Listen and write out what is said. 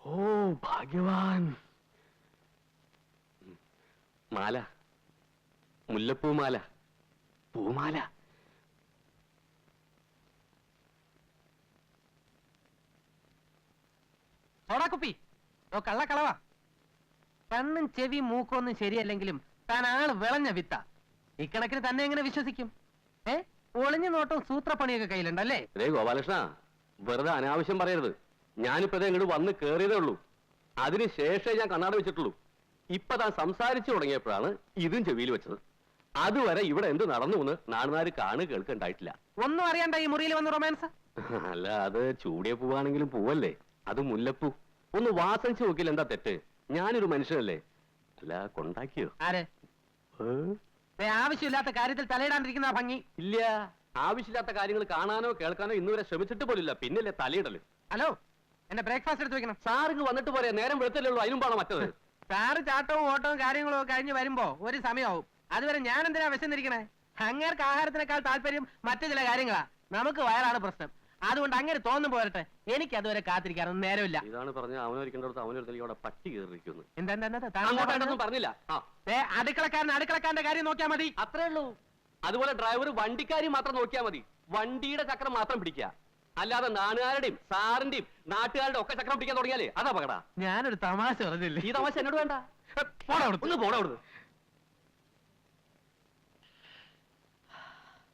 ഓ ഭാഗ്യവാൻ. മാല, മുല്ലപ്പൂമാല, പൂമാല. സോടാക്കുപ്പി, ഓ കള്ളക്കളവാ. കണ്ണും ചെവി മൂക്കൊന്നും ശരിയല്ലെങ്കിലും താൻ ആള് വിളഞ്ഞ വിത്ത. ഇക്കണക്കിന് തന്നെ എങ്ങനെ വിശ്വസിക്കും? ഒളിഞ്ഞു നോട്ടവും സൂത്രപ്പണിയൊക്കെ കയ്യിലുണ്ടല്ലേ? അതേ ഗോപാലകൃഷ്ണ, വെറുതെ അനാവശ്യം പറയരുത്. ഞാനിപ്പോ ഇങ്ങോട്ട് വന്ന് കേറിയതേ ഉള്ളൂ. അതിനുശേഷമേ ഞാൻ കണ്ണാട വെച്ചിട്ടുള്ളൂ. ഇപ്പൊ താൻ സംസാരിച്ചു തുടങ്ങിയപ്പോഴാണ് ഇതും ചെവിയിൽ വെച്ചത്. അതുവരെ ഇവിടെ എന്ത് നടന്നു എന്ന് നാടുനാര് കേൾക്കുണ്ടായിട്ടില്ല. ഒന്നും അറിയണ്ട ഈ മുറിയിൽ വന്ന് റൊമാൻസ്. അല്ല, അത് ചൂടിയ പൂവാണെങ്കിലും പൂവല്ലേ, അത് മുല്ലപ്പൂ. ഒന്ന് വാസനിച്ച് നോക്കില്ല, എന്താ തെറ്റ്? ഞാനൊരു മനുഷ്യനല്ലേ? അല്ല, കൊണ്ടാക്കിയോ? ആരെ? ആവശ്യമില്ലാത്ത കാര്യത്തിൽ തലയിടാണ്ടിരിക്കുന്ന ഭംഗി ഇല്ല. ആവശ്യമില്ലാത്ത കാര്യങ്ങൾ കാണാനോ കേൾക്കാനോ ഇന്നുവരെ ശ്രമിച്ചിട്ട് പോലില്ല. പിന്നല്ലേ തലയിടല്. ഹലോ, എന്റെ ബ്രേക്ക്ഫാസ്റ്റ് എടുത്ത് വെക്കണം. സാറിങ് വന്നിട്ട് പോരെ, നേരം വെളുത്തല്ലേ ഉള്ളൂ. അതിനും പാടാ മറ്റത്. സാറ് ചാട്ടവും ഓട്ടവും കാര്യങ്ങളും ഒക്കെ കഴിഞ്ഞ് വരുമ്പോ ഒരു സമയമാവും. അതുവരെ ഞാൻ എന്തിനാ വിശന്നിരിക്കണേ? അങ്ങേർക്ക് ആഹാരത്തിനേക്കാൾ താല്പര്യം മറ്റു ചില കാര്യങ്ങളാ. നമുക്ക് വയറാണ് പ്രശ്നം. അതുകൊണ്ട് അങ്ങനെ തോന്നും പോരട്ടെ. എനിക്ക് അതുവരെ കാത്തിരിക്കാനൊന്നും നേരമില്ല. ഇതാണ് പറഞ്ഞ അവനൊരിക്കേണ്ടടുത്ത് അവനൊരുത്തലേക്ക് അവിടെ പട്ടി കയറിയിരിക്കുന്നു. എന്താ പറഞ്ഞില്ല. അടുക്കളക്കാരന്റെ കാര്യം നോക്കിയാൽ മതി. അത്രേ ഉള്ളൂ. അതുപോലെ ഡ്രൈവർ വണ്ടിക്കാരി മാത്രം നോക്കിയാൽ മതി. വണ്ടിയുടെ ചക്രം മാത്രം പിടിക്കുക. അല്ലാതെ നാട്ടുകാരുടെയും സാറിന്റെയും നാട്ടുകാരുടെ ഒക്കെ ചക്രം പിടിക്കാൻ തുടങ്ങിയാലേ അതാ പകടാ. ഞാനൊരു തമാശ പറഞ്ഞില്ലേ? ഈ തമാശ എന്നോട് വേണ്ട. ഒന്ന് പോടാ അവിടുന്ന്.